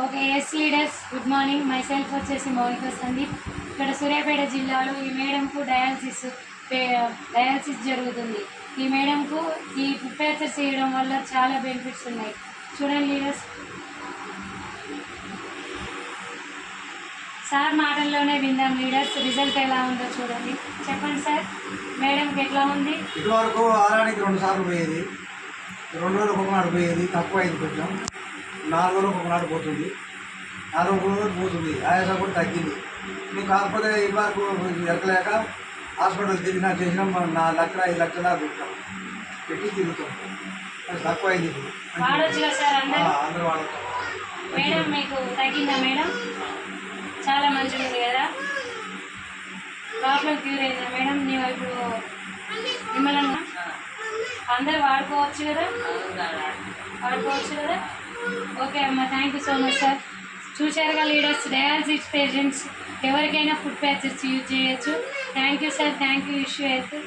Okay, yes leaders, good morning. Myself వచ్చేసి మౌనిక సందీప్. ఇక్కడ సూర్యాపేట జిల్లాలో ఈ మేడంకు డయాలసిస్ జరుగుతుంది. ఈ మేడంకు ఈ ఫుడ్ ప్యాచెస్ చేయడం వల్ల చాలా బెనిఫిట్స్ ఉన్నాయి. చూడండి లీడర్స్, సార్ మాటల్లోనే విందాం లీడర్స్. రిజల్ట్ ఎలా ఉందో చూడండి. చెప్పండి సార్, మేడంకి ఎట్లా ఉంది? ఇదివరకు వారానికి 2 సార్లు పోయేది, 2 రోజులకు ఒకనాడు పోయేది, తక్కువ అయింది కొంచెం. 4 రోజులకు ఒకనాడు పోతుంది, 4 రోజులకు పోతుంది. ఆయాసం కూడా తగ్గింది. మేము కాకపోతే ఇదివరకు ఎక్కలేక హాస్పిటల్ తిరిగినా చేసినాం. 4 లక్షలు 5 లక్షల పెట్టాం, పెట్టి తిరుగుతాం. అది తక్కువ అయింది. అందరూ వాడతాం. మేడం మీకు తగ్గిందా? మేడం చాలా మంచిగా ఉంది కదా, ప్రాబ్లం క్యూర్ అయిందా మేడం? నీవు ఇప్పుడు మిమ్మల్ని అందరూ వాడుకోవచ్చు కదా? ఓకే అమ్మ, thank you so much sir. చూశారుగా లీడర్స్, డయాలసిస్ పేషెంట్స్ ఎవరికైనా ఫుడ్ ప్యాచెస్ యూజ్ చేయొచ్చు. Thank you sir, thank you. Issue అయితే